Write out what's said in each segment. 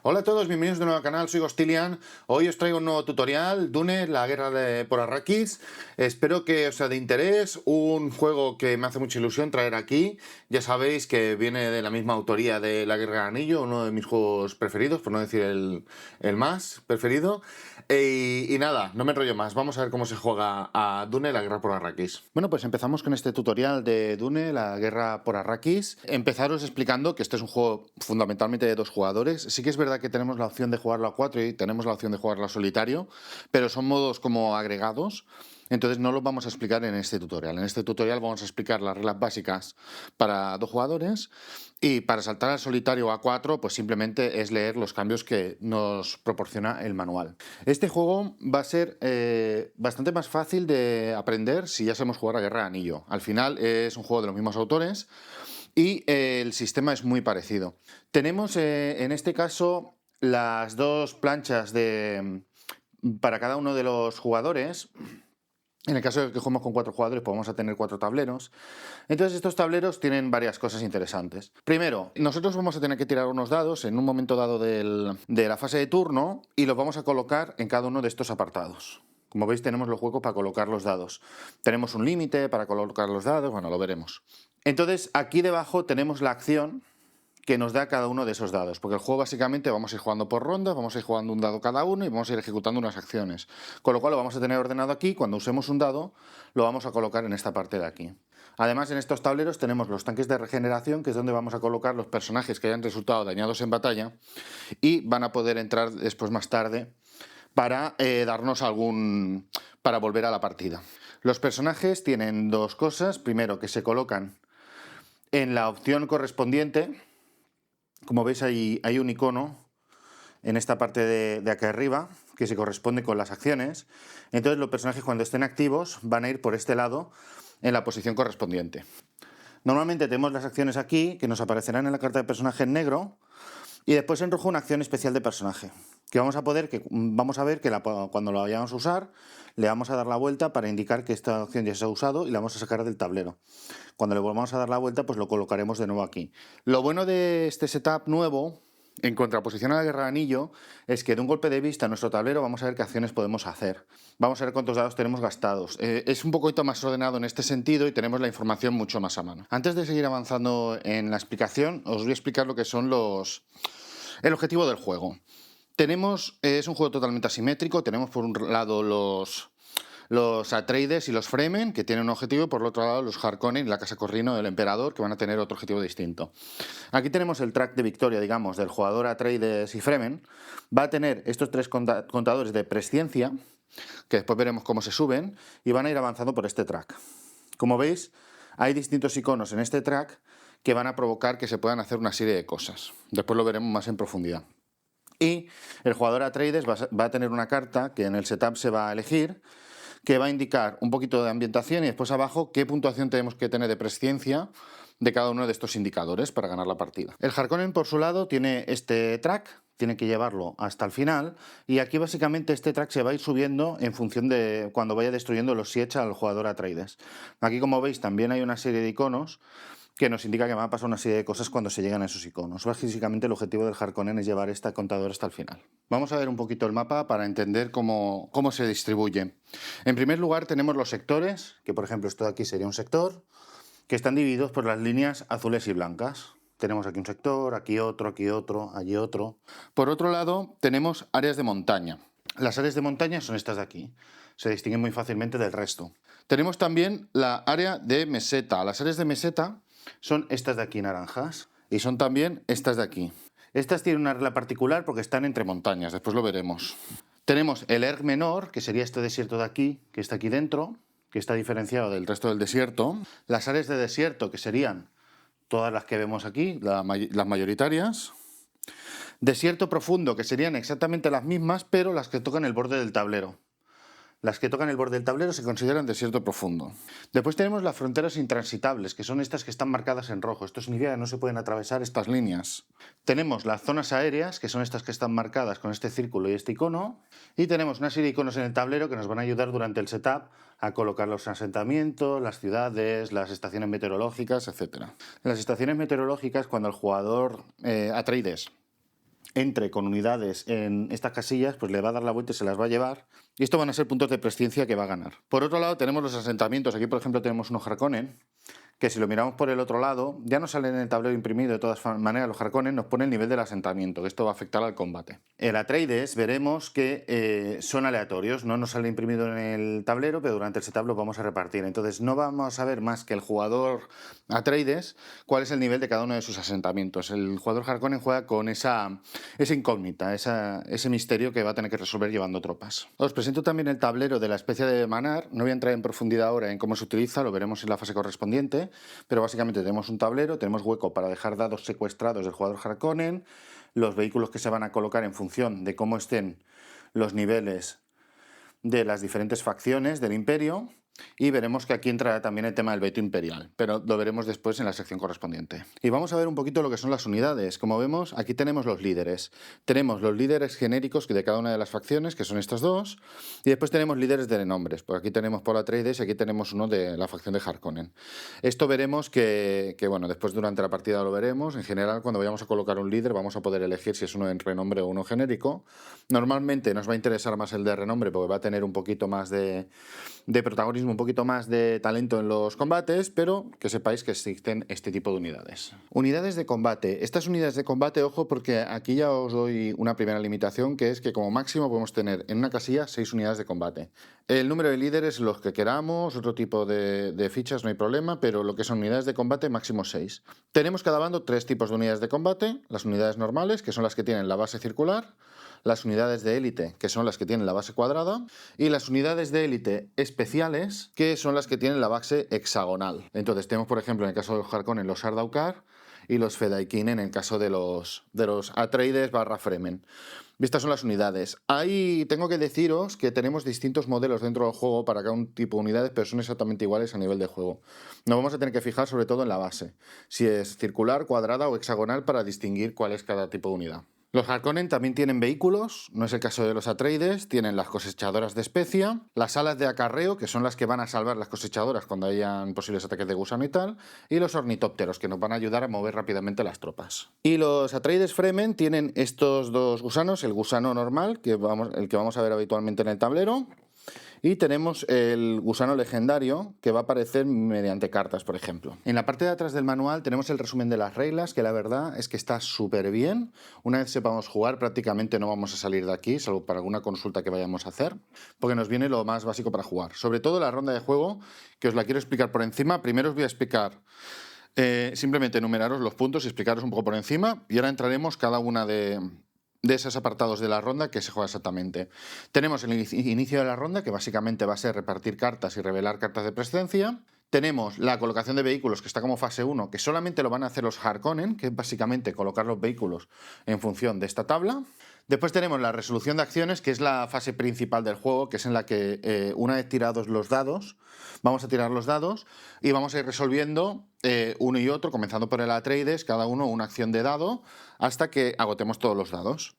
Hola a todos, bienvenidos de nuevo al canal, soy Gostilian. Hoy os traigo un nuevo tutorial, Dune, la guerra por Arrakis. Espero que os sea de interés, un juego que me hace mucha ilusión traer aquí. Ya sabéis que viene de la misma autoría de La Guerra del Anillo, uno de mis juegos preferidos, por no decir el más preferido. Y nada, no me enrollo más, vamos a ver cómo se juega a Dune, la guerra por Arrakis. Bueno, pues empezamos con este tutorial de Dune, la guerra por Arrakis. Empezaros explicando que este es un juego fundamentalmente de 2 jugadores. Sí que es verdad que tenemos la opción de jugarlo a 4 y tenemos la opción de jugarlo a solitario, pero son modos como agregados. Entonces no los vamos a explicar en este tutorial. En este tutorial vamos a explicar las reglas básicas para 2 jugadores y para saltar al solitario a 4 pues simplemente es leer los cambios que nos proporciona el manual. Este juego va a ser bastante más fácil de aprender si ya sabemos jugar a Guerra de Anillo. Al final es un juego de los mismos autores y el sistema es muy parecido. Tenemos en este caso las 2 planchas para cada uno de los jugadores. En el caso de que juguemos con 4 jugadores, pues vamos a tener 4 tableros. Entonces estos tableros tienen varias cosas interesantes. Primero, nosotros vamos a tener que tirar unos dados en un momento dado de la fase de turno y los vamos a colocar en cada uno de estos apartados. Como veis, tenemos los huecos para colocar los dados. Tenemos un límite para colocar los dados, bueno, lo veremos. Entonces aquí debajo tenemos la acción que nos da cada uno de esos dados, porque el juego básicamente vamos a ir jugando por rondas, vamos a ir jugando un dado cada uno y vamos a ir ejecutando unas acciones, con lo cual lo vamos a tener ordenado aquí. Cuando usemos un dado lo vamos a colocar en esta parte de aquí. Además, en estos tableros tenemos los tanques de regeneración, que es donde vamos a colocar los personajes que hayan resultado dañados en batalla y van a poder entrar después más tarde para darnos para volver a la partida. Los personajes tienen 2 cosas. Primero, que se colocan en la opción correspondiente. Como veis, hay un icono en esta parte de aquí arriba que se corresponde con las acciones. Entonces los personajes, cuando estén activos, van a ir por este lado en la posición correspondiente. Normalmente tenemos las acciones aquí, que nos aparecerán en la carta de personaje en negro, y después en rojo una acción especial de personaje, que vamos a ver que cuando la vayamos a usar, le vamos a dar la vuelta para indicar que esta acción ya se ha usado y la vamos a sacar del tablero. Cuando le volvamos a dar la vuelta, pues lo colocaremos de nuevo aquí. Lo bueno de este setup nuevo, en contraposición a la Guerra de Anillo, es que de un golpe de vista en nuestro tablero vamos a ver qué acciones podemos hacer. Vamos a ver cuántos dados tenemos gastados. Es un poquito más ordenado en este sentido y tenemos la información mucho más a mano. Antes de seguir avanzando en la explicación, os voy a explicar lo que son el objetivo del juego. Es un juego totalmente asimétrico. Tenemos por un lado los Atreides y los Fremen, que tienen un objetivo, y por el otro lado los Harkonnen y la Casa Corrino del Emperador, que van a tener otro objetivo distinto. Aquí tenemos el track de victoria, digamos, del jugador Atreides y Fremen. Va a tener estos 3 contadores de presciencia, que después veremos cómo se suben, y van a ir avanzando por este track. Como veis, hay distintos iconos en este track que van a provocar que se puedan hacer una serie de cosas. Después lo veremos más en profundidad. Y el jugador Atreides va a tener una carta que en el setup se va a elegir, que va a indicar un poquito de ambientación y después abajo qué puntuación tenemos que tener de presciencia de cada uno de estos indicadores para ganar la partida. El Harkonnen, por su lado, tiene este track, tiene que llevarlo hasta el final, y aquí básicamente este track se va a ir subiendo en función de cuando vaya destruyendo los Sietch al jugador Atreides. Aquí, como veis, también hay una serie de iconos que nos indica que van a pasar una serie de cosas cuando se llegan a esos iconos. Básicamente el objetivo del Harkonnen es llevar este contador hasta el final. Vamos a ver un poquito el mapa para entender cómo se distribuye. En primer lugar tenemos los sectores, que por ejemplo esto de aquí sería un sector, que están divididos por las líneas azules y blancas. Tenemos aquí un sector, aquí otro, allí otro. Por otro lado tenemos áreas de montaña. Las áreas de montaña son estas de aquí. Se distinguen muy fácilmente del resto. Tenemos también la área de meseta. Las áreas de meseta son estas de aquí naranjas y son también estas de aquí. Estas tienen una regla particular porque están entre montañas, después lo veremos. Tenemos el Erg menor, que sería este desierto de aquí, que está aquí dentro, que está diferenciado del resto del desierto. Las áreas de desierto, que serían todas las que vemos aquí, las mayoritarias. Desierto profundo, que serían exactamente las mismas, pero las que tocan el borde del tablero. Las que tocan el borde del tablero se consideran desierto profundo. Después tenemos las fronteras intransitables, que son estas que están marcadas en rojo. Esto significa que no se pueden atravesar estas líneas. Tenemos las zonas aéreas, que son estas que están marcadas con este círculo y este icono. Y tenemos una serie de iconos en el tablero que nos van a ayudar durante el setup a colocar los asentamientos, las ciudades, las estaciones meteorológicas, etc. En las estaciones meteorológicas, cuando el jugador Atreides entre con unidades en estas casillas, pues le va a dar la vuelta y se las va a llevar. Y estos van a ser puntos de presciencia que va a ganar. Por otro lado tenemos los asentamientos. Aquí, por ejemplo, tenemos unos Harkonnen, que si lo miramos por el otro lado, ya nos sale en el tablero imprimido. De todas maneras, los Harkonnen nos pone el nivel del asentamiento, que esto va a afectar al combate. El Atreides veremos que son aleatorios, no nos sale imprimido en el tablero, pero durante el setup los vamos a repartir. Entonces no vamos a ver más que el jugador Atreides cuál es el nivel de cada uno de sus asentamientos. El jugador Harkonnen juega con esa incógnita, ese misterio que va a tener que resolver llevando tropas. Os presento también el tablero de la especie de Manar. No voy a entrar en profundidad ahora en cómo se utiliza, lo veremos en la fase correspondiente. Pero básicamente tenemos un tablero, tenemos hueco para dejar dados secuestrados del jugador Harkonnen, los vehículos que se van a colocar en función de cómo estén los niveles de las diferentes facciones del imperio, y veremos que aquí entrará también el tema del veto imperial, pero lo veremos después en la sección correspondiente. Y vamos a ver un poquito lo que son las unidades. Como vemos, aquí tenemos los líderes. Tenemos los líderes genéricos de cada una de las facciones, que son estos dos, y después tenemos líderes de nombres. Por aquí tenemos Paul Atreides y aquí tenemos uno de la facción de Harkonnen. Esto veremos que bueno, después durante la partida lo veremos. En general, cuando vayamos a colocar un líder, vamos a poder elegir si es uno en renombre o uno genérico. Normalmente nos va a interesar más el de renombre porque va a tener un poquito más de protagonismo, un poquito más de talento en los combates, pero que sepáis que existen este tipo de unidades. Unidades de combate. Estas unidades de combate, ojo, porque aquí ya os doy una primera limitación, que es que como máximo podemos tener en una casilla 6 unidades de combate. El número de líderes, los que queramos, otro tipo de fichas, no hay problema, pero lo que son unidades de combate, máximo 6. Tenemos cada bando 3 tipos de unidades de combate: las unidades normales, que son las que tienen la base circular; las unidades de élite, que son las que tienen la base cuadrada; y las unidades de élite especiales, que son las que tienen la base hexagonal. Entonces tenemos, por ejemplo, en el caso de los Harkonnen, los Sardaukar, y los Fedaykin en el caso de los Atreides / Fremen. Estas son las unidades. Ahí tengo que deciros que tenemos distintos modelos dentro del juego para cada un tipo de unidades, pero son exactamente iguales a nivel de juego. Nos vamos a tener que fijar sobre todo en la base, si es circular, cuadrada o hexagonal, para distinguir cuál es cada tipo de unidad. Los Harkonnen también tienen vehículos, no es el caso de los Atreides. Tienen las cosechadoras de especia, las alas de acarreo, que son las que van a salvar las cosechadoras cuando hayan posibles ataques de gusano y tal, y los ornitópteros, que nos van a ayudar a mover rápidamente las tropas. Y los Atreides Fremen tienen estos dos gusanos: el gusano normal, el que vamos a ver habitualmente en el tablero, y tenemos el gusano legendario, que va a aparecer mediante cartas, por ejemplo. En la parte de atrás del manual tenemos el resumen de las reglas, que la verdad es que está súper bien. Una vez sepamos jugar, prácticamente no vamos a salir de aquí, salvo para alguna consulta que vayamos a hacer, porque nos viene lo más básico para jugar. Sobre todo la ronda de juego, que os la quiero explicar por encima. Primero os voy a explicar, simplemente enumeraros los puntos y explicaros un poco por encima, y ahora entraremos cada una de esos apartados de la ronda que se juega exactamente. Tenemos el inicio de la ronda, que básicamente va a ser repartir cartas y revelar cartas de presencia. Tenemos la colocación de vehículos, que está como fase 1, que solamente lo van a hacer los Harkonnen, que es básicamente colocar los vehículos en función de esta tabla. Después tenemos la resolución de acciones, que es la fase principal del juego, que es en la que una vez tirados los dados, vamos a tirar los dados y vamos a ir resolviendo uno y otro, comenzando por el Atreides, cada uno una acción de dado, hasta que agotemos todos los dados.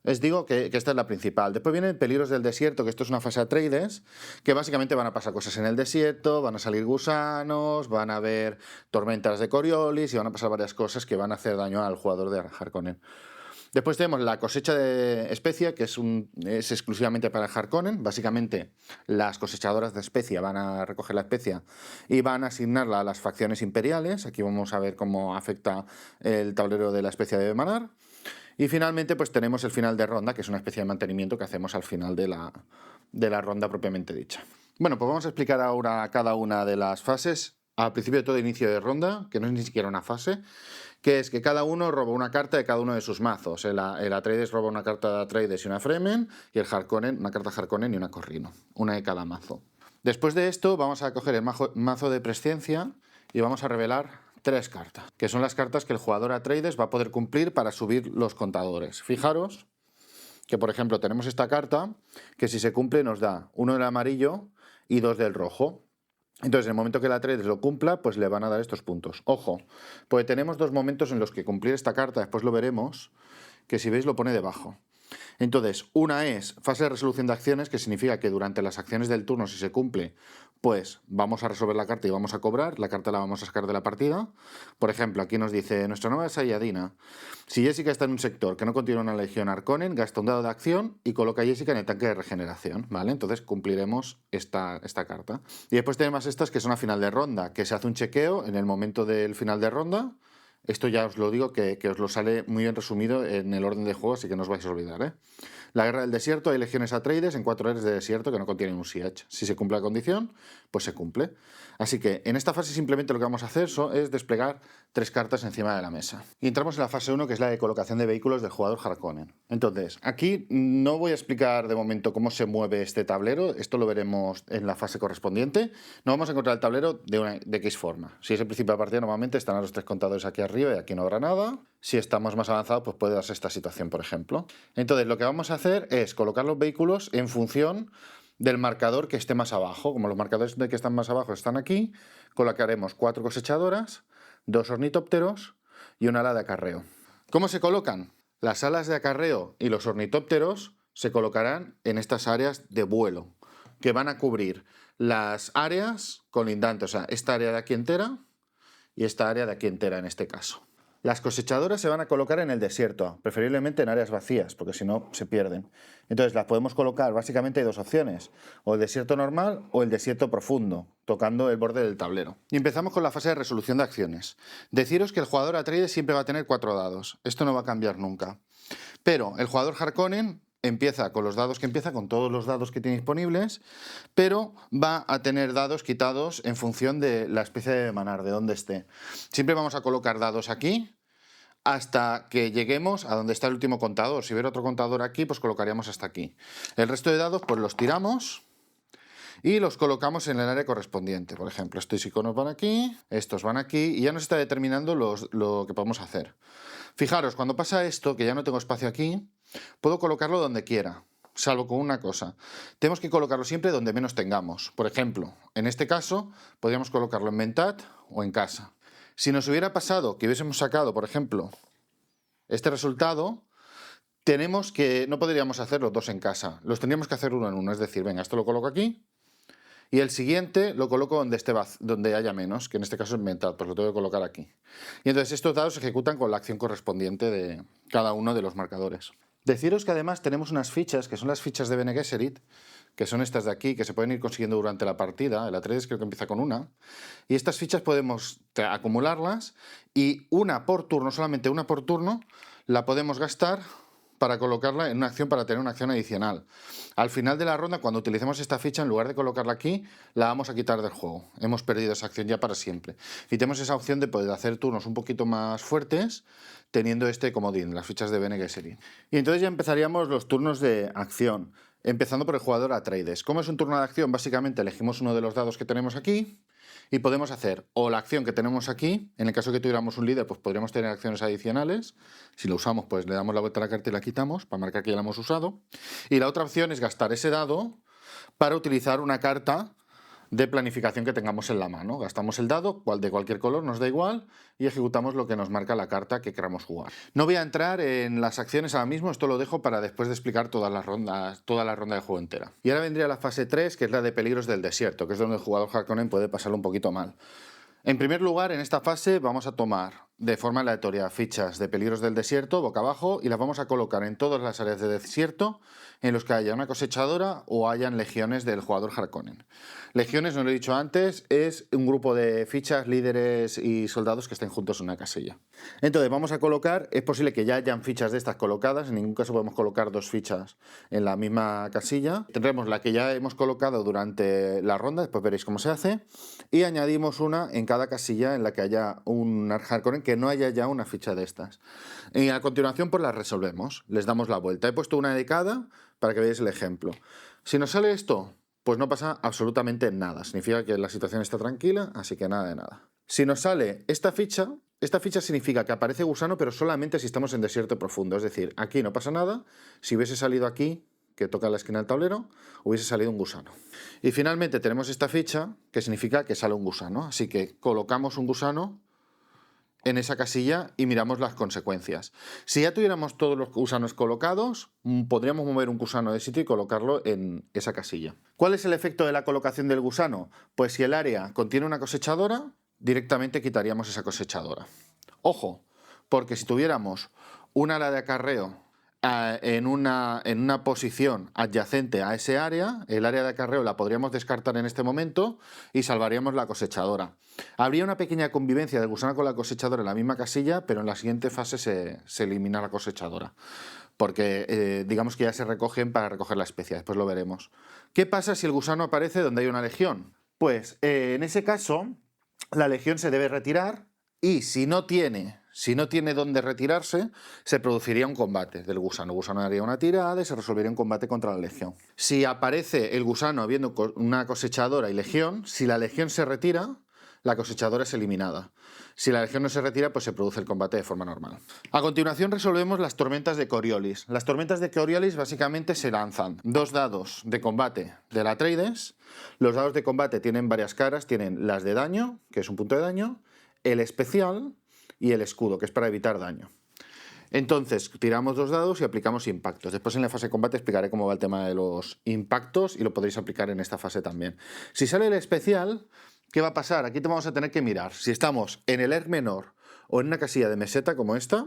Les digo que esta es la principal. Después vienen peligros del desierto, que esto es una fase Atreides, que básicamente van a pasar cosas en el desierto, van a salir gusanos, van a haber tormentas de Coriolis y van a pasar varias cosas que van a hacer daño al jugador de Harkonnen. Después tenemos la cosecha de especia, que es exclusivamente para Harkonnen. Básicamente, las cosechadoras de especia van a recoger la especia y van a asignarla a las facciones imperiales. Aquí vamos a ver cómo afecta el tablero de la especia de Manar. Y finalmente, pues tenemos el final de ronda, que es una especie de mantenimiento que hacemos al final de la ronda propiamente dicha. Bueno, pues vamos a explicar ahora cada una de las fases. Al principio de todo inicio de ronda, que no es ni siquiera una fase, que es que cada uno roba una carta de cada uno de sus mazos. El Atreides roba una carta de Atreides y una Fremen, y el Harkonnen una carta Harkonnen y una Corrino, una de cada mazo. Después de esto vamos a coger el mazo de presciencia y vamos a revelar 3 cartas, que son las cartas que el jugador Atreides va a poder cumplir para subir los contadores. Fijaros que, por ejemplo, tenemos esta carta que, si se cumple, nos da 1 del amarillo y 2 del rojo. Entonces, en el momento que el Atreides lo cumpla, pues le van a dar estos puntos. Ojo, porque tenemos 2 momentos en los que cumplir esta carta, después lo veremos, que si veis lo pone debajo. Entonces, una es fase de resolución de acciones, que significa que durante las acciones del turno, si se cumple, pues vamos a resolver la carta y vamos a cobrar. La carta la vamos a sacar de la partida. Por ejemplo, aquí nos dice, nuestra nueva Saiyadina. Si Jessica está en un sector que no contiene una legión Harkonnen, gasta un dado de acción y coloca a Jessica en el tanque de regeneración, ¿vale? Entonces cumpliremos esta carta. Y después tenemos estas que son a final de ronda, que se hace un chequeo en el momento del final de ronda. Esto ya os lo digo, que os lo sale muy bien resumido en el orden de juego, así que no os vais a olvidar, ¿eh? La guerra del desierto, hay legiones Atreides en 4 áreas de desierto que no contienen un siege. Si se cumple la condición, pues se cumple. Así que en esta fase simplemente lo que vamos a hacer es desplegar 3 cartas encima de la mesa. Y entramos en la fase 1, que es la de colocación de vehículos del jugador Harkonnen. Entonces, aquí no voy a explicar de momento cómo se mueve este tablero, esto lo veremos en la fase correspondiente. No vamos a encontrar el tablero de X forma. Si es el principio de la partida, normalmente estarán los 3 contadores aquí arriba y aquí no habrá nada. Si estamos más avanzados, pues puede darse esta situación, por ejemplo. Entonces, lo que vamos a hacer es colocar los vehículos en función del marcador que esté más abajo. Como los marcadores que están más abajo están aquí, colocaremos 4 cosechadoras, 2 ornitópteros y una ala de acarreo. ¿Cómo se colocan? Las alas de acarreo y los ornitópteros se colocarán en estas áreas de vuelo, que van a cubrir las áreas colindantes, o sea, esta área de aquí entera y esta área de aquí entera en este caso. Las cosechadoras se van a colocar en el desierto, preferiblemente en áreas vacías, porque si no se pierden. Entonces las podemos colocar, básicamente hay 2 opciones, o el desierto normal o el desierto profundo, tocando el borde del tablero. Y empezamos con la fase de resolución de acciones. Deciros que el jugador Atreides siempre va a tener 4 dados, esto no va a cambiar nunca. Pero el jugador Harkonnen empieza con los dados que empieza, con todos los dados que tiene disponibles, pero va a tener dados quitados en función de la especie de manar, de dónde esté. Siempre vamos a colocar dados aquí hasta que lleguemos a donde está el último contador. Si hubiera otro contador aquí, pues colocaríamos hasta aquí. El resto de dados pues los tiramos y los colocamos en el área correspondiente. Por ejemplo, estos iconos van aquí, estos van aquí, y ya nos está determinando lo que podemos hacer. Fijaros, cuando pasa esto, que ya no tengo espacio aquí, puedo colocarlo donde quiera, salvo con una cosa. Tenemos que colocarlo siempre donde menos tengamos. Por ejemplo, en este caso, podríamos colocarlo en Mentat o en casa. Si nos hubiera pasado que hubiésemos sacado, por ejemplo, este resultado, no podríamos hacer los 2 en casa, los tendríamos que hacer uno en uno. Es decir, venga, esto lo coloco aquí y el siguiente lo coloco donde haya menos, que en este caso es Mentat, pues lo tengo que colocar aquí. Y entonces estos dados se ejecutan con la acción correspondiente de cada uno de los marcadores. Deciros que además tenemos unas fichas, que son las fichas de Bene Gesserit, que son estas de aquí, que se pueden ir consiguiendo durante la partida. El Atreides creo que empieza con una. Y estas fichas podemos acumularlas y una por turno, solamente una por turno, la podemos gastar para colocarla en una acción, para tener una acción adicional. Al final de la ronda, cuando utilicemos esta ficha, en lugar de colocarla aquí, la vamos a quitar del juego. Hemos perdido esa acción ya para siempre. Y tenemos esa opción de poder hacer turnos un poquito más fuertes, teniendo este comodín, las fichas de Bene Gesserit. Y entonces ya empezaríamos los turnos de acción, empezando por el jugador Atreides. ¿Cómo es un turno de acción? Básicamente elegimos uno de los dados que tenemos aquí y podemos hacer o la acción que tenemos aquí. En el caso que tuviéramos un líder, pues podríamos tener acciones adicionales. Si lo usamos, pues le damos la vuelta a la carta y la quitamos para marcar que ya la hemos usado. Y la otra opción es gastar ese dado para utilizar una carta de planificación que tengamos en la mano. Gastamos el dado, de cualquier color, nos da igual, y ejecutamos lo que nos marca la carta que queramos jugar. No voy a entrar en las acciones ahora mismo, esto lo dejo para después de explicar toda la ronda de juego entera. Y ahora vendría la fase 3, que es la de peligros del desierto, que es donde el jugador Harkonnen puede pasarlo un poquito mal. En primer lugar, en esta fase vamos a tomar de forma aleatoria fichas de peligros del desierto, boca abajo, y las vamos a colocar en todas las áreas de desierto en los que haya una cosechadora o hayan legiones del jugador Harkonnen. Legiones, no lo he dicho antes, es un grupo de fichas, líderes y soldados que estén juntos en una casilla. Entonces vamos a colocar, es posible que ya hayan fichas de estas colocadas, en ningún caso podemos colocar 2 fichas en la misma casilla. Tendremos la que ya hemos colocado durante la ronda, después veréis cómo se hace, y añadimos una en cada casilla en la que haya un Harkonnen que no haya ya una ficha de estas. Y a continuación pues las resolvemos, les damos la vuelta. He puesto una de cada para que veáis el ejemplo. Si nos sale esto, pues no pasa absolutamente nada. Significa que la situación está tranquila, así que nada de nada. Si nos sale esta ficha significa que aparece gusano, pero solamente si estamos en desierto profundo. Es decir, aquí no pasa nada. Si hubiese salido aquí, que toca la esquina del tablero, hubiese salido un gusano. Y finalmente tenemos esta ficha, que significa que sale un gusano. Así que colocamos un gusano en esa casilla y miramos las consecuencias. Si ya tuviéramos todos los gusanos colocados, podríamos mover un gusano de sitio y colocarlo en esa casilla. ¿Cuál es el efecto de la colocación del gusano? Pues si el área contiene una cosechadora, directamente quitaríamos esa cosechadora. Ojo, porque si tuviéramos un ala de acarreo en una posición adyacente a ese área, el área de acarreo la podríamos descartar en este momento y salvaríamos la cosechadora. Habría una pequeña convivencia del gusano con la cosechadora en la misma casilla, pero en la siguiente fase se elimina la cosechadora, porque digamos que ya se recogen para recoger la especia, después lo veremos. ¿Qué pasa si el gusano aparece donde hay una legión? Pues en ese caso la legión se debe retirar y si no tiene dónde retirarse, se produciría un combate del gusano. El gusano haría una tirada y se resolvería un combate contra la legión. Si aparece el gusano habiendo una cosechadora y legión, si la legión se retira, la cosechadora es eliminada. Si la legión no se retira, pues se produce el combate de forma normal. A continuación resolvemos las tormentas de Coriolis. Las tormentas de Coriolis básicamente se lanzan 2 dados de combate del Atreides. Los dados de combate tienen varias caras, tienen las de daño, que es un punto de daño, el especial y el escudo, que es para evitar daño. Entonces, tiramos 2 dados y aplicamos impactos. Después en la fase de combate explicaré cómo va el tema de los impactos y lo podréis aplicar en esta fase también. Si sale el especial, ¿qué va a pasar? Aquí te vamos a tener que mirar. Si estamos en el ERG menor o en una casilla de meseta como esta,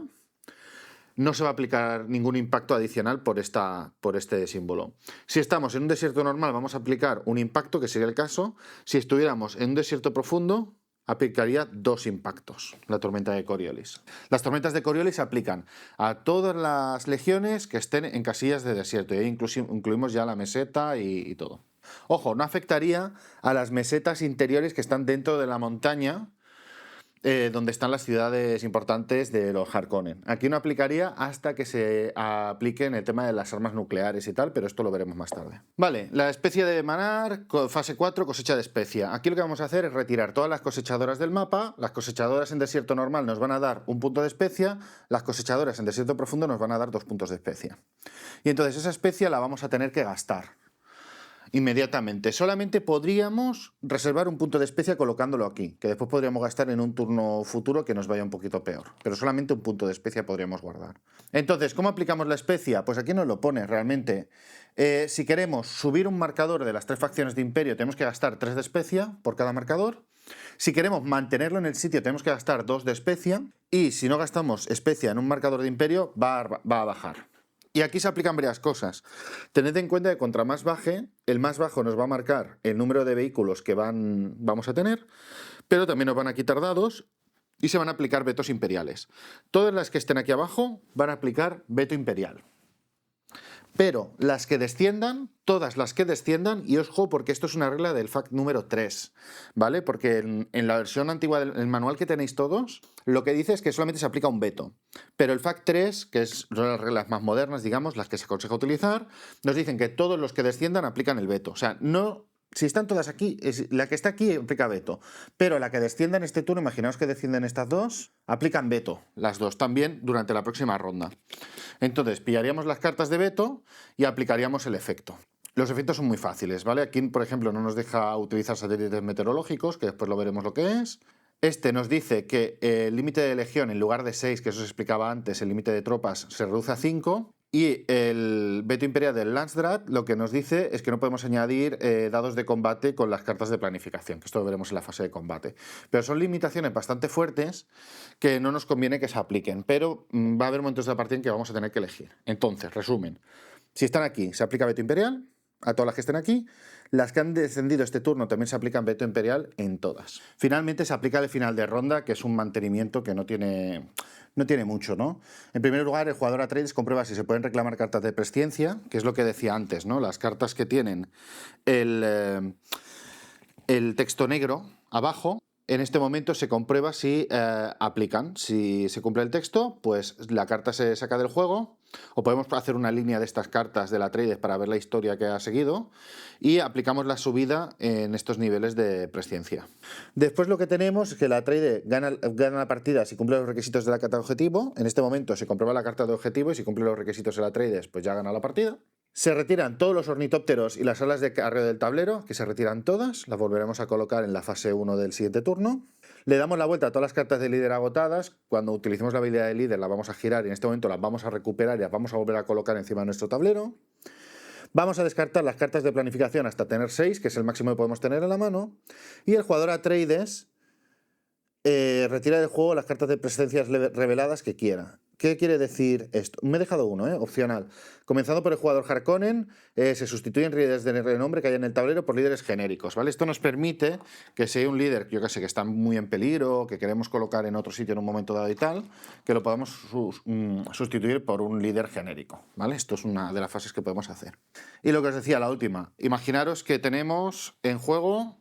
no se va a aplicar ningún impacto adicional por este símbolo. Si estamos en un desierto normal, vamos a aplicar un impacto, que sería el caso. Si estuviéramos en un desierto profundo, aplicaría 2 impactos, la tormenta de Coriolis. Las tormentas de Coriolis se aplican a todas las legiones que estén en casillas de desierto, y ahí incluimos ya la meseta y todo. Ojo, no afectaría a las mesetas interiores que están dentro de la montaña, donde están las ciudades importantes de los Harkonnen. Aquí no aplicaría hasta que se aplique en el tema de las armas nucleares y tal, pero esto lo veremos más tarde. Vale, la especie de manar, fase 4, cosecha de especia. Aquí lo que vamos a hacer es retirar todas las cosechadoras del mapa. Las cosechadoras en desierto normal nos van a dar 1 punto de especia, las cosechadoras en desierto profundo nos van a dar 2 puntos de especia. Y entonces esa especia la vamos a tener que gastar inmediatamente. Solamente podríamos reservar 1 punto de especia colocándolo aquí, que después podríamos gastar en un turno futuro que nos vaya un poquito peor, pero solamente 1 punto de especia podríamos guardar. Entonces, ¿cómo aplicamos la especia? Pues aquí nos lo pone realmente. Si queremos subir un marcador de las 3 facciones de imperio, tenemos que gastar 3 de especia por cada marcador. Si queremos mantenerlo en el sitio, tenemos que gastar 2 de especia, y si no gastamos especia en un marcador de imperio, va a bajar. Y aquí se aplican varias cosas. Tened en cuenta que contra más baje, el más bajo nos va a marcar el número de vehículos que vamos a tener, pero también nos van a quitar dados y se van a aplicar vetos imperiales. Todas las que estén aquí abajo van a aplicar veto imperial. Pero las que desciendan, todas las que desciendan, y ojo porque esto es una regla del FAQ número 3, ¿vale? Porque en la versión antigua del manual que tenéis todos, lo que dice es que solamente se aplica un veto. Pero el FAQ 3, que son las reglas más modernas, digamos, las que se aconseja utilizar, nos dicen que todos los que desciendan aplican el veto. O sea, no... Si están todas aquí, la que está aquí aplica veto, pero la que descienda en este turno, imaginaos que descienden estas 2, aplican veto, las 2 también durante la próxima ronda. Entonces pillaríamos las cartas de veto y aplicaríamos el efecto. Los efectos son muy fáciles, ¿vale? Aquí, por ejemplo, no nos deja utilizar satélites meteorológicos, que después lo veremos lo que es. Este nos dice que el límite de legión, en lugar de 6, que eso se explicaba antes, el límite de tropas se reduce a 5. Y el veto imperial del Landsdrath lo que nos dice es que no podemos añadir dados de combate con las cartas de planificación, que esto lo veremos en la fase de combate. Pero son limitaciones bastante fuertes que no nos conviene que se apliquen, pero va a haber momentos de la partida en que vamos a tener que elegir. Entonces, resumen, si están aquí, se aplica veto imperial a todas las que estén aquí. Las que han descendido este turno también se aplican veto imperial en todas. Finalmente se aplica el final de ronda, que es un mantenimiento que no tiene mucho, ¿no? En primer lugar, el jugador Atreides comprueba si se pueden reclamar cartas de presciencia, que es lo que decía antes, ¿no? Las cartas que tienen el texto negro abajo, en este momento se comprueba si aplican. Si se cumple el texto, pues la carta se saca del juego, o podemos hacer una línea de estas cartas del Atreides para ver la historia que ha seguido, y aplicamos la subida en estos niveles de presciencia. Después lo que tenemos es que el Atreides gana la partida si cumple los requisitos de la carta de objetivo. En este momento se comprueba la carta de objetivo y si cumple los requisitos el Atreides, pues ya gana la partida. Se retiran todos los ornitópteros y las alas de carreo del tablero, que se retiran todas, las volveremos a colocar en la fase 1 del siguiente turno. Le damos la vuelta a todas las cartas de líder agotadas. Cuando utilicemos la habilidad de líder la vamos a girar y en este momento las vamos a recuperar y las vamos a volver a colocar encima de nuestro tablero. Vamos a descartar las cartas de planificación hasta tener 6, que es el máximo que podemos tener en la mano. Y el jugador Atreides retira del juego las cartas de presencias reveladas que quiera. ¿Qué quiere decir esto? Me he dejado uno, opcional. Comenzando por el jugador Harkonnen, se sustituyen líderes de renombre que hay en el tablero por líderes genéricos, ¿vale? Esto nos permite que si hay un líder, yo que sé, que está muy en peligro, que queremos colocar en otro sitio en un momento dado y tal, que lo podamos sustituir por un líder genérico, ¿vale? Esto es una de las fases que podemos hacer. Y lo que os decía, la última. Imaginaros que tenemos en juego...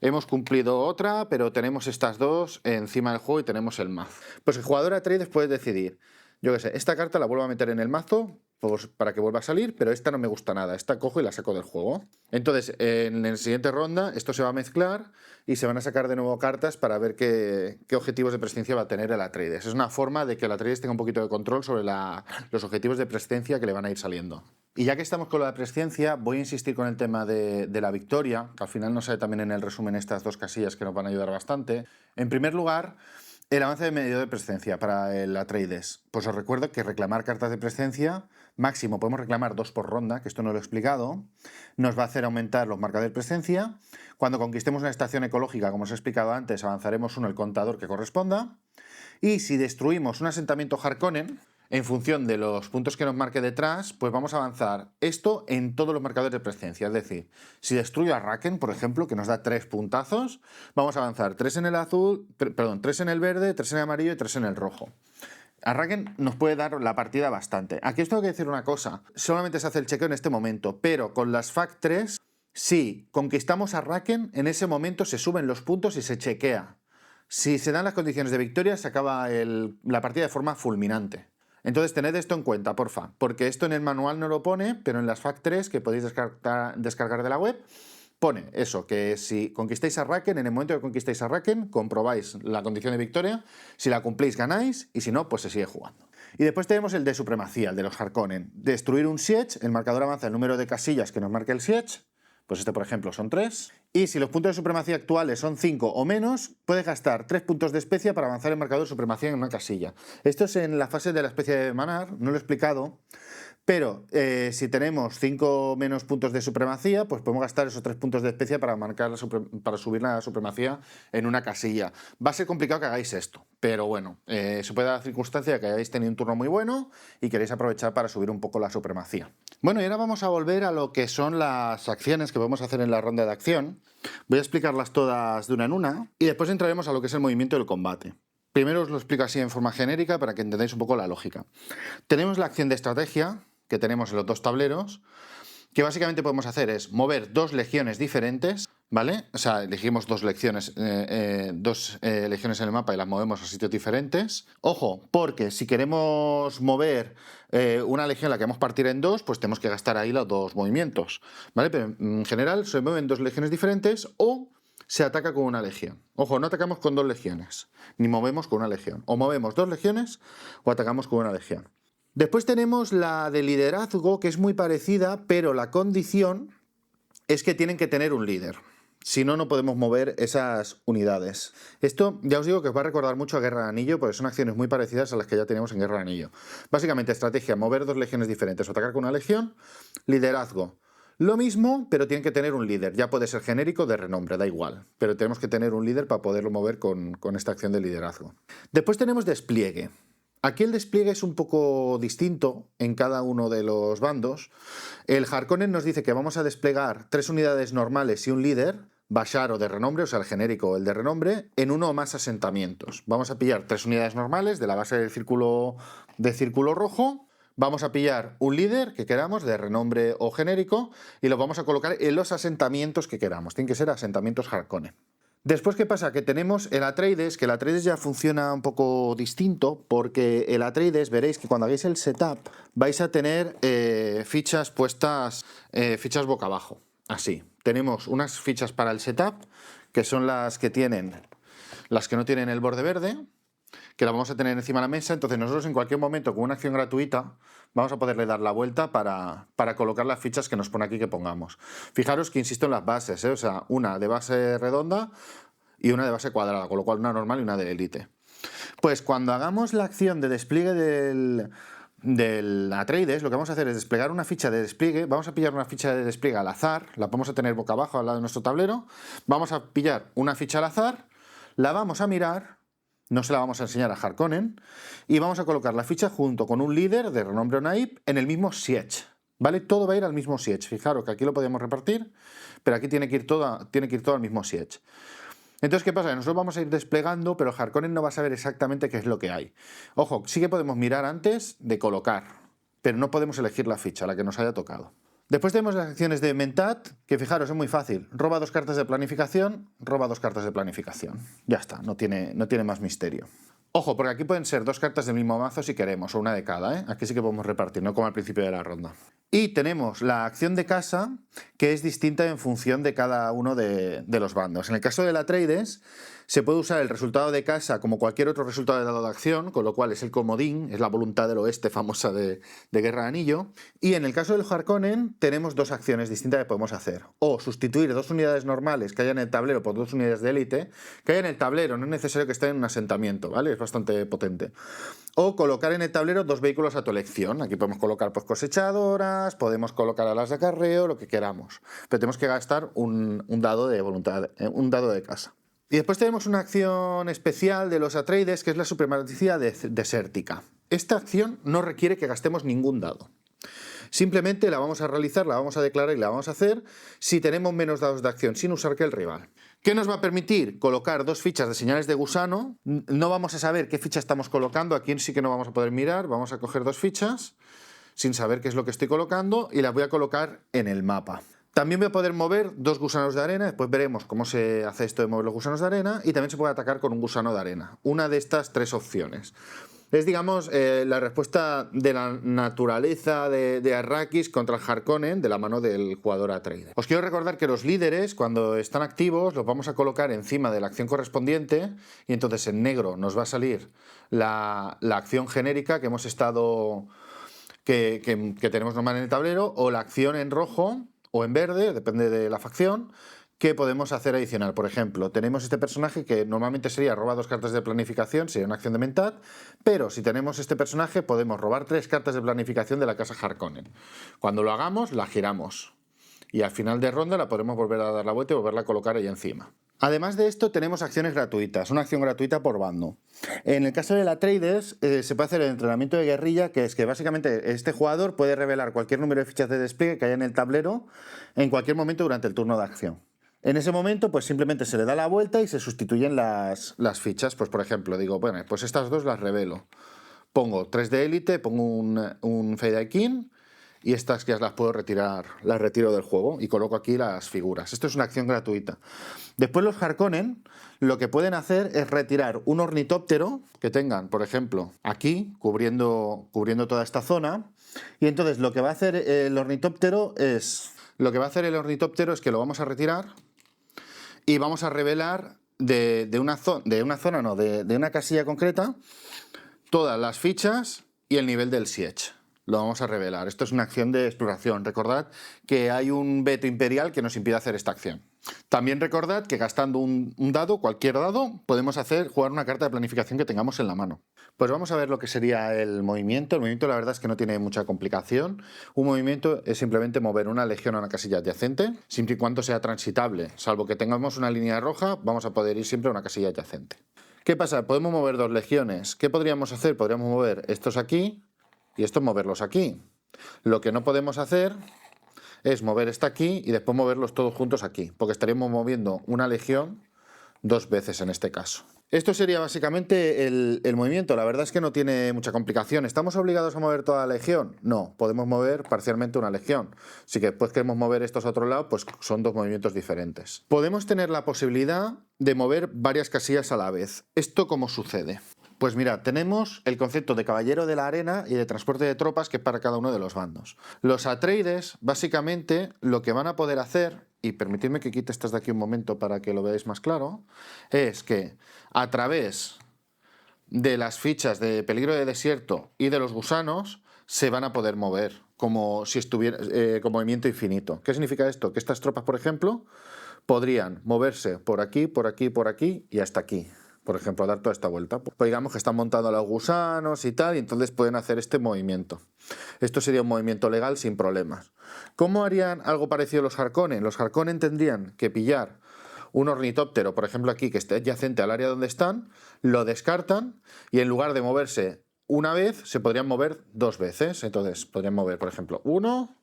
Hemos cumplido otra, pero tenemos estas dos encima del juego y tenemos el mazo. Pues el jugador Atreides puede decidir, yo qué sé, esta carta la vuelvo a meter en el mazo pues, para que vuelva a salir, pero esta no me gusta nada, esta cojo y la saco del juego. Entonces, en la siguiente ronda esto se va a mezclar y se van a sacar de nuevo cartas para ver qué objetivos de presencia va a tener el Atreides. Es una forma de que el Atreides tenga un poquito de control sobre los objetivos de presencia que le van a ir saliendo. Y ya que estamos con la presciencia, voy a insistir con el tema de la victoria, que al final nos sale también en el resumen estas dos casillas que nos van a ayudar bastante. En primer lugar, el avance de medidor de presencia para el Atreides. Pues os recuerdo que reclamar cartas de presencia, máximo podemos reclamar 2 por ronda, que esto no lo he explicado, nos va a hacer aumentar los marcadores de presencia. Cuando conquistemos una estación ecológica, como os he explicado antes, avanzaremos uno el contador que corresponda. Y si destruimos un asentamiento Harkonnen, en función de los puntos que nos marque detrás, pues vamos a avanzar esto en todos los marcadores de presencia. Es decir, si destruyo a Raken, por ejemplo, que nos da 3 puntazos, vamos a avanzar 3 en el azul, perdón, 3 en el verde, 3 en el amarillo y 3 en el rojo. A Raken nos puede dar la partida bastante. Aquí os tengo que decir una cosa, solamente se hace el chequeo en este momento, pero con las FAC 3, si conquistamos a Raken, en ese momento se suben los puntos y se chequea. Si se dan las condiciones de victoria, se acaba la partida de forma fulminante. Entonces tened esto en cuenta, porfa, porque esto en el manual no lo pone, pero en las FAQ 3 que podéis descargar de la web, pone eso, que si conquistáis a Raken, en el momento que conquistáis a Raken, comprobáis la condición de victoria, si la cumplís ganáis, y si no, pues se sigue jugando. Y después tenemos el de supremacía, el de los Harkonnen. Destruir un siege, el marcador avanza el número de casillas que nos marque el siege, pues este por ejemplo son 3, y si los puntos de supremacía actuales son 5 o menos, puedes gastar 3 puntos de especia para avanzar el marcador de supremacía en una casilla. Esto es en la fase de la especia de manar, no lo he explicado, pero si tenemos 5 menos puntos de supremacía, pues podemos gastar esos 3 puntos de especia para para subir la supremacía en una casilla. Va a ser complicado que hagáis esto, pero bueno, se puede dar la circunstancia de que hayáis tenido un turno muy bueno y queréis aprovechar para subir un poco la supremacía. Bueno, y ahora vamos a volver a lo que son las acciones que podemos hacer en la ronda de acción. Voy a explicarlas todas de una en una y después entraremos a lo que es el movimiento del combate. Primero os lo explico así en forma genérica para que entendáis un poco la lógica. Tenemos la acción de estrategia, que tenemos en los dos tableros, que básicamente podemos hacer es mover 2 legiones diferentes, ¿vale? O sea, elegimos 2 legiones en el mapa y las movemos a sitios diferentes. Ojo, porque si queremos mover una legión la queremos partir en 2, pues tenemos que gastar ahí los 2 movimientos, ¿vale? Pero en general se mueven 2 legiones diferentes o se ataca con una legión. Ojo, no atacamos con 2 legiones, ni movemos con una legión. O movemos 2 legiones o atacamos con una legión. Después tenemos la de liderazgo, que es muy parecida, pero la condición es que tienen que tener un líder. Si no, no podemos mover esas unidades. Esto ya os digo que os va a recordar mucho a Guerra de Anillo, porque son acciones muy parecidas a las que ya teníamos en Guerra de Anillo. Básicamente, estrategia, mover 2 legiones diferentes o atacar con una legión. Liderazgo, lo mismo, pero tienen que tener un líder. Ya puede ser genérico de renombre, da igual. Pero tenemos que tener un líder para poderlo mover con esta acción de liderazgo. Después tenemos despliegue. Aquí el despliegue es un poco distinto en cada uno de los bandos. El Harkonnen nos dice que vamos a desplegar 3 unidades normales y un líder, Bashar o de renombre, o sea, el genérico o el de renombre, en 1 o más asentamientos. Vamos a pillar 3 unidades normales de la base del círculo rojo, vamos a pillar un líder que queramos, de renombre o genérico, y lo vamos a colocar en los asentamientos que queramos. Tienen que ser asentamientos Harkonnen. Después, ¿qué pasa? Que tenemos el Atreides, que el Atreides ya funciona un poco distinto, porque el Atreides, veréis que cuando hagáis el setup vais a tener fichas puestas, fichas boca abajo, así. Tenemos unas fichas para el setup, que son las que no tienen el borde verde, que la vamos a tener encima de la mesa. Entonces nosotros en cualquier momento, con una acción gratuita, vamos a poderle dar la vuelta para colocar las fichas que nos pone aquí que pongamos. Fijaros que insisto en las bases, o sea, una de base redonda, y una de base cuadrada, con lo cual una normal y una de élite. Pues cuando hagamos la acción de despliegue del Atreides, lo que vamos a hacer es desplegar una ficha de despliegue. Vamos a pillar una ficha de despliegue al azar, la vamos a tener boca abajo al lado de nuestro tablero. Vamos a pillar una ficha al azar, la vamos a mirar, no se la vamos a enseñar a Harkonnen, y vamos a colocar la ficha junto con un líder de renombre Onaib en el mismo siege. ¿Vale? Todo va a ir al mismo siege. Fijaros que aquí lo podemos repartir, pero aquí tiene que ir todo al mismo siege. Entonces, ¿qué pasa? Nosotros vamos a ir desplegando, pero Harkonnen no va a saber exactamente qué es lo que hay. Ojo, sí que podemos mirar antes de colocar, pero no podemos elegir la ficha, la que nos haya tocado. Después tenemos las acciones de Mentat, que fijaros, es muy fácil. Roba 2 cartas de planificación, roba 2 cartas de planificación. Ya está, no tiene más misterio. Ojo, porque aquí pueden ser 2 cartas del mismo mazo si queremos, o una de cada, ¿eh? Aquí sí que podemos repartir, no como al principio de la ronda. Y tenemos la acción de casa, que es distinta en función de cada uno de los bandos. En el caso del Atreides, se puede usar el resultado de casa como cualquier otro resultado de dado de acción, con lo cual es el comodín, es la voluntad del oeste famosa de Guerra de Anillo. Y en el caso del Harkonnen, tenemos 2 acciones distintas que podemos hacer. O sustituir 2 unidades normales que haya en el tablero por 2 unidades de élite, que haya en el tablero, no es necesario que estén en un asentamiento, ¿vale? Es bastante potente. O colocar en el tablero 2 vehículos a tu elección. Aquí podemos colocar pues, cosechadoras, podemos colocar alas de acarreo, lo que queramos. Pero tenemos que gastar un dado de voluntad, un dado de casa. Y después tenemos una acción especial de los Atreides, que es la supremacía desértica. Esta acción no requiere que gastemos ningún dado. Simplemente la vamos a realizar, la vamos a declarar y la vamos a hacer si tenemos menos dados de acción, sin usar que el rival. ¿Qué nos va a permitir? Colocar 2 fichas de señales de gusano. No vamos a saber qué ficha estamos colocando, aquí sí que no vamos a poder mirar. Vamos a coger 2 fichas sin saber qué es lo que estoy colocando y las voy a colocar en el mapa. También voy a poder mover 2 gusanos de arena, después veremos cómo se hace esto de mover los gusanos de arena, y también se puede atacar con un gusano de arena. Una de estas 3 opciones. Es, digamos, la respuesta de la naturaleza de Arrakis contra el Harkonnen de la mano del jugador Atreides. Os quiero recordar que los líderes, cuando están activos, los vamos a colocar encima de la acción correspondiente, y entonces en negro nos va a salir la acción genérica que hemos estado... que tenemos normal en el tablero, o la acción en rojo o en verde, depende de la facción, que podemos hacer adicional. Por ejemplo, tenemos este personaje que normalmente sería roba 2 cartas de planificación, sería una acción de Mentat, pero si tenemos este personaje podemos robar 3 cartas de planificación de la casa Harkonnen. Cuando lo hagamos, la giramos y al final de ronda la podemos volver a dar la vuelta y volverla a colocar ahí encima. Además de esto tenemos acciones gratuitas, una acción gratuita por bando. En el caso del Atreides se puede hacer el entrenamiento de guerrilla, que es que básicamente este jugador puede revelar cualquier número de fichas de despliegue que haya en el tablero en cualquier momento durante el turno de acción. En ese momento pues simplemente se le da la vuelta y se sustituyen las fichas. Pues por ejemplo digo, bueno, pues estas 2 las revelo. Pongo 3 de élite, pongo un Fedaykin, y estas ya las puedo retirar, las retiro del juego y coloco aquí las figuras. Esto es una acción gratuita. Después los Harkonnen lo que pueden hacer es retirar un ornitóptero que tengan, por ejemplo, aquí, cubriendo toda esta zona. Y entonces lo que va a hacer el ornitóptero es que lo vamos a retirar y vamos a revelar de una casilla concreta todas las fichas y el nivel del siege. Lo vamos a revelar. Esto es una acción de exploración. Recordad que hay un veto imperial que nos impide hacer esta acción. También recordad que gastando un dado, cualquier dado, podemos jugar una carta de planificación que tengamos en la mano. Pues vamos a ver lo que sería el movimiento. El movimiento la verdad es que no tiene mucha complicación. Un movimiento es simplemente mover una legión a una casilla adyacente, siempre y cuando sea transitable. Salvo que tengamos una línea roja, vamos a poder ir siempre a una casilla adyacente. ¿Qué pasa? Podemos mover 2 legiones. ¿Qué podríamos hacer? Podríamos mover estos aquí y estos moverlos aquí. Lo que no podemos hacer es mover esta aquí y después moverlos todos juntos aquí, porque estaríamos moviendo una legión 2 veces en este caso. Esto sería básicamente el movimiento. La verdad es que no tiene mucha complicación. ¿Estamos obligados a mover toda la legión? No, podemos mover parcialmente una legión. Si que después queremos mover estos a otro lado, pues son 2 movimientos diferentes. Podemos tener la posibilidad de mover varias casillas a la vez. ¿Esto cómo sucede? Pues mira, tenemos el concepto de caballero de la arena y de transporte de tropas, que es para cada uno de los bandos. Los Atreides, básicamente, lo que van a poder hacer, y permitidme que quite estas de aquí un momento para que lo veáis más claro, es que a través de las fichas de peligro de desierto y de los gusanos se van a poder mover como si estuviera con movimiento infinito. ¿Qué significa esto? Que estas tropas, por ejemplo, podrían moverse por aquí, por aquí, por aquí y hasta aquí. Por ejemplo, dar toda esta vuelta. Pues digamos que están montando a los gusanos y tal, y entonces pueden hacer este movimiento. Esto sería un movimiento legal sin problemas. ¿Cómo harían algo parecido los Harkonnen? Los Harkonnen tendrían que pillar un ornitóptero, por ejemplo aquí, que esté adyacente al área donde están, lo descartan y en lugar de moverse una vez, se podrían mover 2 veces. Entonces podrían mover, por ejemplo, 1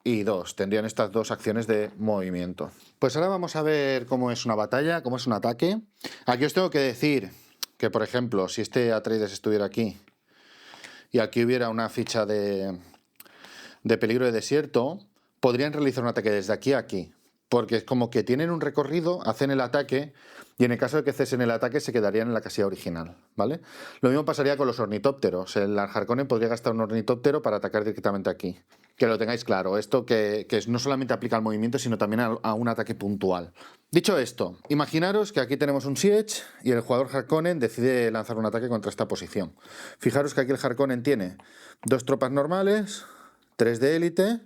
y 2. Tendrían estas 2 acciones de movimiento. Pues ahora vamos a ver cómo es una batalla, cómo es un ataque. Aquí os tengo que decir que, por ejemplo, si este Atreides estuviera aquí y aquí hubiera una ficha de peligro de desierto, podrían realizar un ataque desde aquí a aquí. Porque es como que tienen un recorrido, hacen el ataque y en el caso de que cesen el ataque se quedarían en la casilla original, ¿vale? Lo mismo pasaría con los ornitópteros. El Harkonnen podría gastar un ornitóptero para atacar directamente aquí. Que lo tengáis claro, esto que no solamente aplica al movimiento, sino también a un ataque puntual. Dicho esto, imaginaros que aquí tenemos un siege y el jugador Harkonnen decide lanzar un ataque contra esta posición. Fijaros que aquí el Harkonnen tiene 2 tropas normales, 3 de élite,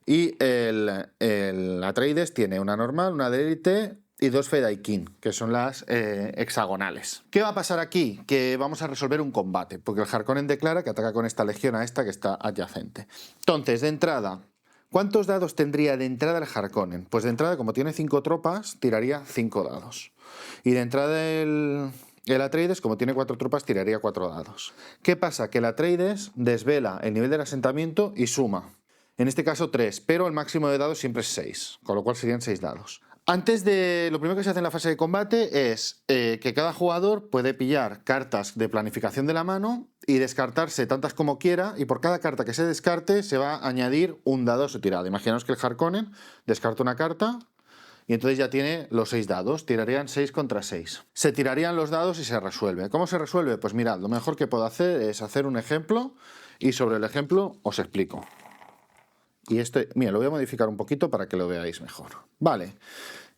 y el Atreides tiene una normal, una de élite y 2 Fedaykin, que son las hexagonales. ¿Qué va a pasar aquí? Que vamos a resolver un combate, porque el Harkonnen declara que ataca con esta legión a esta que está adyacente. Entonces, de entrada, ¿cuántos dados tendría de entrada el Harkonnen? Pues de entrada, como tiene 5 tropas, tiraría 5 dados. Y de entrada el Atreides, como tiene 4 tropas, tiraría 4 dados. ¿Qué pasa? Que el Atreides desvela el nivel del asentamiento y suma. En este caso 3, pero el máximo de dados siempre es 6, con lo cual serían 6 dados. Lo primero que se hace en la fase de combate es que cada jugador puede pillar cartas de planificación de la mano y descartarse tantas como quiera, y por cada carta que se descarte se va a añadir un dado a su tirada. Imaginaos que el Harkonnen descarta una carta y entonces ya tiene los 6 dados, tirarían 6 contra 6. Se tirarían los dados y se resuelve. ¿Cómo se resuelve? Pues mirad, lo mejor que puedo hacer es hacer un ejemplo y sobre el ejemplo os explico. Y mira, lo voy a modificar un poquito para que lo veáis mejor. Vale,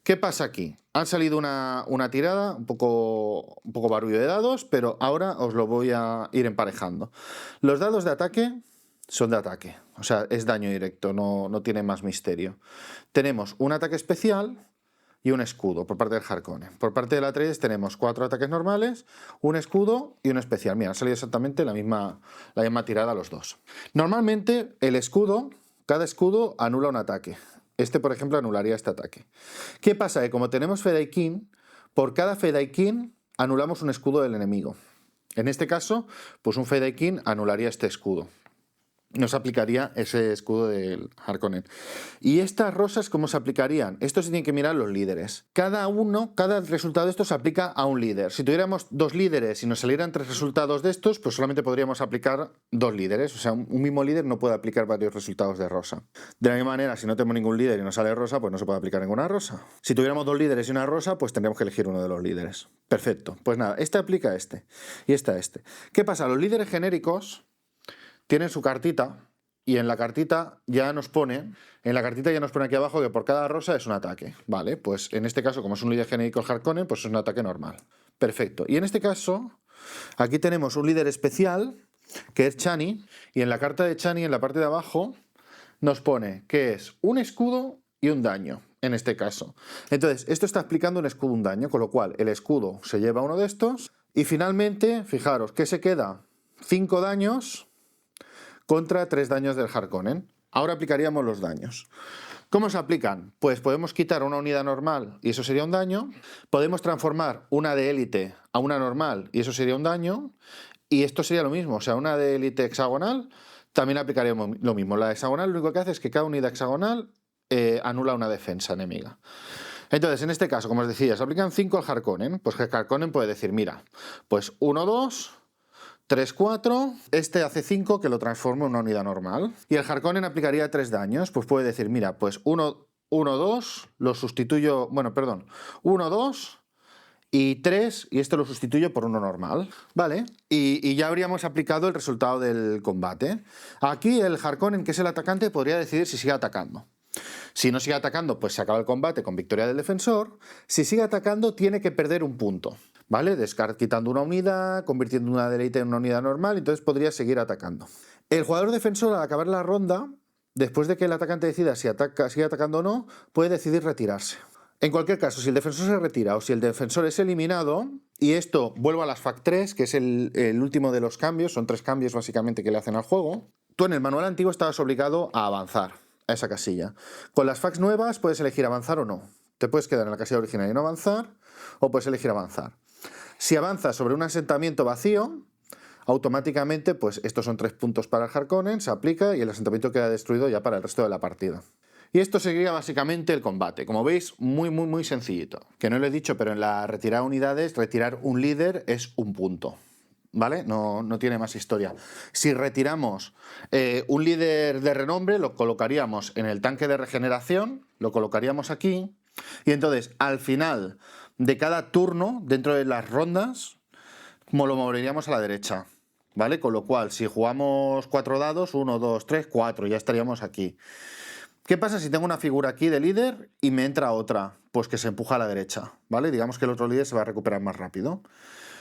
¿qué pasa aquí? Han salido una tirada, un poco barullo de dados, pero ahora os lo voy a ir emparejando. Los dados de ataque son de ataque, o sea, es daño directo, no tiene más misterio. Tenemos un ataque especial y un escudo por parte del Harkonnen. Por parte del Atreides tenemos 4 ataques normales, un escudo y un especial. Mira, han salido exactamente la misma tirada los dos. Normalmente el escudo... Cada escudo anula un ataque. Este, por ejemplo, anularía este ataque. ¿Qué pasa? Que como tenemos Fedaykin, por cada Fedaykin anulamos un escudo del enemigo. En este caso, pues un Fedaykin anularía este escudo. Nos aplicaría ese escudo del Harkonnen. ¿Y estas rosas cómo se aplicarían? Esto se tiene que mirar los líderes. Cada resultado de estos se aplica a un líder. Si tuviéramos 2 líderes y nos salieran 3 resultados de estos, pues solamente podríamos aplicar 2 líderes. O sea, un mismo líder no puede aplicar varios resultados de rosa. De la misma manera, si no tenemos ningún líder y nos sale rosa, pues no se puede aplicar ninguna rosa. Si tuviéramos 2 líderes y una rosa, pues tendríamos que elegir uno de los líderes. Perfecto. Pues nada, este aplica a este y este a este. ¿Qué pasa? Los líderes genéricos tienen su cartita y en la cartita ya nos pone aquí abajo que por cada rosa es un ataque. Vale, pues en este caso, como es un líder genérico el Harkonnen, pues es un ataque normal. Perfecto. Y en este caso, aquí tenemos un líder especial, que es Chani, y en la carta de Chani, en la parte de abajo, nos pone que es un escudo y un daño, en este caso. Entonces, esto está explicando un escudo y un daño, con lo cual el escudo se lleva uno de estos, y finalmente, fijaros, que se queda 5 daños contra 3 daños del Harkonnen. Ahora aplicaríamos los daños. ¿Cómo se aplican? Pues podemos quitar una unidad normal y eso sería un daño. Podemos transformar una de élite a una normal y eso sería un daño. Y esto sería lo mismo, o sea, una de élite hexagonal también aplicaríamos lo mismo. La hexagonal lo único que hace es que cada unidad hexagonal anula una defensa enemiga. Entonces, en este caso, como os decía, se aplican 5 al Harkonnen. Pues el Harkonnen puede decir, mira, pues 1, 2... 3, 4, este hace 5 que lo transforma en una unidad normal. Y el Harkonnen aplicaría 3 daños, pues puede decir, mira, pues 1, 2, lo sustituyo, 1, 2 y 3, y esto lo sustituyo por uno normal, ¿vale? Y ya habríamos aplicado el resultado del combate. Aquí el Harkonnen, que es el atacante, podría decidir si sigue atacando. Si no sigue atacando, pues se acaba el combate con victoria del defensor. Si sigue atacando, tiene que perder un punto, ¿vale? Quitando una unidad, convirtiendo una de élite en una unidad normal, entonces podría seguir atacando. El jugador defensor, al acabar la ronda, después de que el atacante decida si sigue atacando o no, puede decidir retirarse. En cualquier caso, si el defensor se retira o si el defensor es eliminado, y esto vuelvo a las FAC 3, que es el último de los cambios, son 3 cambios básicamente que le hacen al juego, tú en el manual antiguo estabas obligado a avanzar a esa casilla. Con las FACs nuevas puedes elegir avanzar o no. Te puedes quedar en la casilla original y no avanzar, o puedes elegir avanzar. Si avanzas sobre un asentamiento vacío, automáticamente, pues estos son 3 puntos para el Harkonnen, se aplica y el asentamiento queda destruido ya para el resto de la partida. Y esto sería básicamente el combate. Como veis, muy sencillito. Que no lo he dicho, pero en la retirada de unidades, retirar un líder es un punto. ¿Vale? No tiene más historia. Si retiramos un líder de renombre, lo colocaríamos en el tanque de regeneración, lo colocaríamos aquí, y entonces al final de cada turno, dentro de las rondas, lo moveríamos a la derecha. ¿Vale? Con lo cual, si jugamos 4 dados, 1, 2, 3, 4, ya estaríamos aquí. ¿Qué pasa si tengo una figura aquí de líder y me entra otra? Pues que se empuja a la derecha, ¿vale? Digamos que el otro líder se va a recuperar más rápido.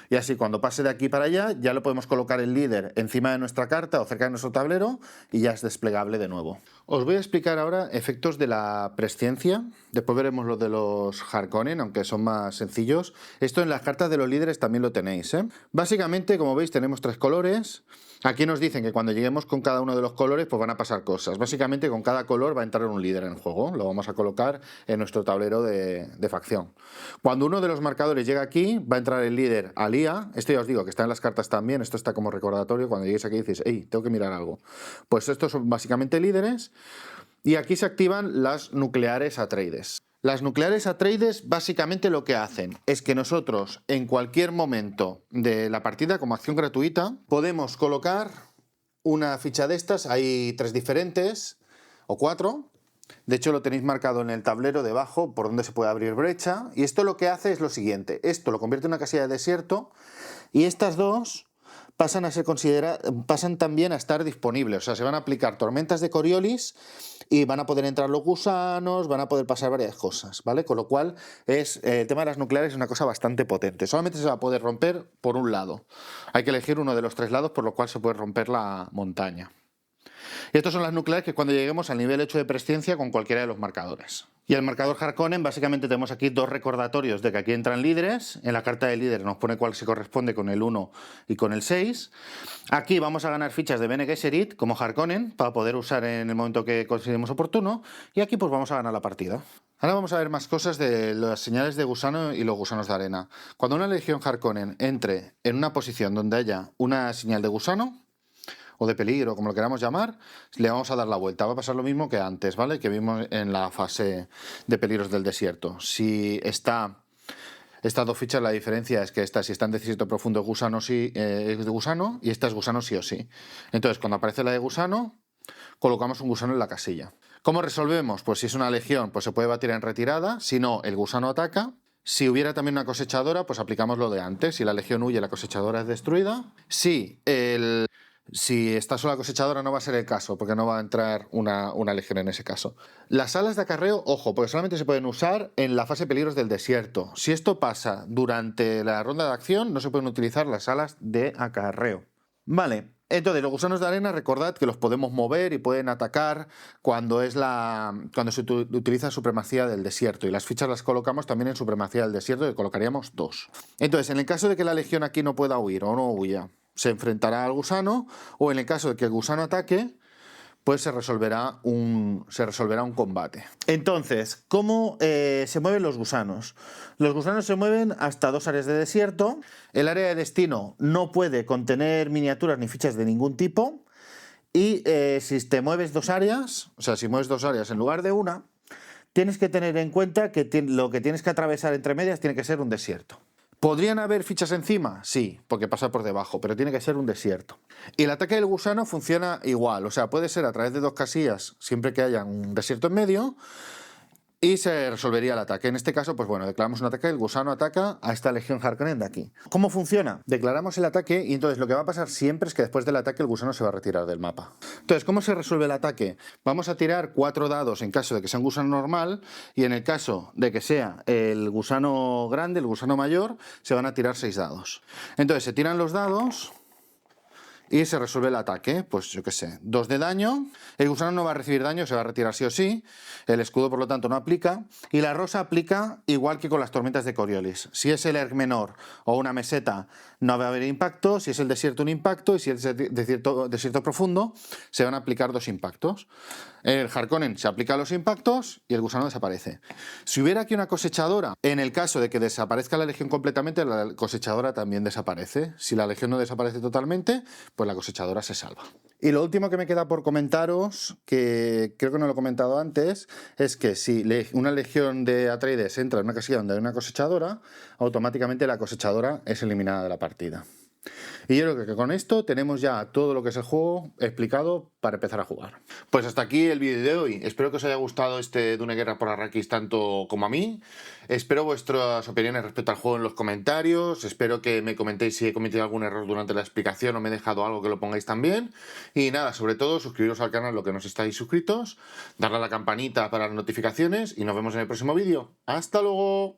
Y así cuando pase de aquí para allá ya lo podemos colocar el líder encima de nuestra carta o cerca de nuestro tablero y ya es desplegable de nuevo. Os voy a explicar ahora efectos de la presciencia, después veremos los de los Harkonnen, aunque son más sencillos. Esto en las cartas de los líderes también lo tenéis, ¿eh? Básicamente, como veis, tenemos 3 colores. Aquí nos dicen que cuando lleguemos con cada uno de los colores pues van a pasar cosas. Básicamente con cada color va a entrar un líder en el juego. Lo vamos a colocar en nuestro tablero de facción. Cuando uno de los marcadores llega aquí va a entrar el líder Alia. Esto ya os digo que está en las cartas también. Esto está como recordatorio. Cuando lleguéis aquí dices, hey, tengo que mirar algo. Pues estos son básicamente líderes. Y aquí se activan las nucleares Atreides. Las nucleares Atreides básicamente lo que hacen es que nosotros en cualquier momento de la partida como acción gratuita podemos colocar una ficha de estas, hay 3 diferentes o 4, de hecho lo tenéis marcado en el tablero debajo por donde se puede abrir brecha y esto lo que hace es lo siguiente, esto lo convierte en una casilla de desierto y estas 2 pasan también a estar disponibles, o sea, se van a aplicar tormentas de Coriolis y van a poder entrar los gusanos, van a poder pasar varias cosas, ¿vale? Con lo cual el tema de las nucleares es una cosa bastante potente. Solamente se va a poder romper por un lado. Hay que elegir uno de los 3 lados por lo cual se puede romper la montaña. Y estas son las nucleares que cuando lleguemos al nivel 8 de presciencia con cualquiera de los marcadores. Y el marcador Harkonnen, básicamente tenemos aquí 2 recordatorios de que aquí entran líderes. En la carta de líder nos pone cuál se corresponde con el 1 y con el 6. Aquí vamos a ganar fichas de Bene Gesserit como Harkonnen para poder usar en el momento que consideremos oportuno. Y aquí pues vamos a ganar la partida. Ahora vamos a ver más cosas de las señales de gusano y los gusanos de arena. Cuando una legión Harkonnen entre en una posición donde haya una señal de gusano, o de peligro, como lo queramos llamar, le vamos a dar la vuelta. Va a pasar lo mismo que antes, ¿vale? Que vimos en la fase de peligros del desierto. Si está estas 2 fichas, la diferencia es que esta, si está en desierto profundo, es gusano, sí, es de gusano, y esta es gusano sí o sí. Entonces, cuando aparece la de gusano, colocamos un gusano en la casilla. ¿Cómo resolvemos? Pues si es una legión, pues se puede batir en retirada. Si no, el gusano ataca. Si hubiera también una cosechadora, pues aplicamos lo de antes. Si la legión huye, la cosechadora es destruida. Si está sola cosechadora no va a ser el caso, porque no va a entrar una legión en ese caso. Las alas de acarreo, ojo, porque solamente se pueden usar en la fase peligros del desierto. Si esto pasa durante la ronda de acción, no se pueden utilizar las alas de acarreo. Vale, entonces los gusanos de arena, recordad que los podemos mover y pueden atacar cuando se utiliza supremacía del desierto. Y las fichas las colocamos también en supremacía del desierto, que colocaríamos 2. Entonces, en el caso de que la legión aquí no pueda huir o no huya, se enfrentará al gusano, o en el caso de que el gusano ataque, pues se resolverá un combate. Entonces, ¿cómo se mueven los gusanos? Los gusanos se mueven hasta 2 áreas de desierto. El área de destino no puede contener miniaturas ni fichas de ningún tipo. Y si te mueves 2 áreas, o sea, si mueves 2 áreas en lugar de una, tienes que tener en cuenta que lo que tienes que atravesar entre medias tiene que ser un desierto. ¿Podrían haber fichas encima? Sí, porque pasa por debajo, pero tiene que ser un desierto. Y el ataque del gusano funciona igual, o sea, puede ser a través de 2 casillas, siempre que haya un desierto en medio, y se resolvería el ataque. En este caso, pues bueno, declaramos un ataque, el gusano ataca a esta legión Harkonnen de aquí. ¿Cómo funciona? Declaramos el ataque y entonces lo que va a pasar siempre es que después del ataque el gusano se va a retirar del mapa. Entonces, ¿cómo se resuelve el ataque? Vamos a tirar 4 dados en caso de que sea un gusano normal y en el caso de que sea el gusano grande, el gusano mayor, se van a tirar 6 dados. Entonces, se tiran los dados y se resuelve el ataque. Pues yo qué sé, 2 de daño. El gusano no va a recibir daño, se va a retirar sí o sí. El escudo, por lo tanto, no aplica. Y la rosa aplica igual que con las tormentas de Coriolis. Si es el Erg menor o una meseta, no va a haber impacto. Si es el desierto, un impacto. Y si es el desierto profundo, se van a aplicar 2 impactos. El Harkonnen se aplica a los impactos y el gusano desaparece. Si hubiera aquí una cosechadora, en el caso de que desaparezca la legión completamente, la cosechadora también desaparece. Si la legión no desaparece totalmente, pues la cosechadora se salva. Y lo último que me queda por comentaros, que creo que no lo he comentado antes, es que si una legión de Atreides entra en una casilla donde hay una cosechadora, automáticamente la cosechadora es eliminada de la partida. Y yo creo que con esto tenemos ya todo lo que es el juego explicado para empezar a jugar. Pues hasta aquí el vídeo de hoy. Espero que os haya gustado este Dune Guerra por Arrakis tanto como a mí. Espero vuestras opiniones respecto al juego en los comentarios. Espero que me comentéis si he cometido algún error durante la explicación o me he dejado algo, que lo pongáis también. Y nada, sobre todo suscribiros al canal los que no estáis suscritos, darle a la campanita para las notificaciones y nos vemos en el próximo vídeo. ¡Hasta luego!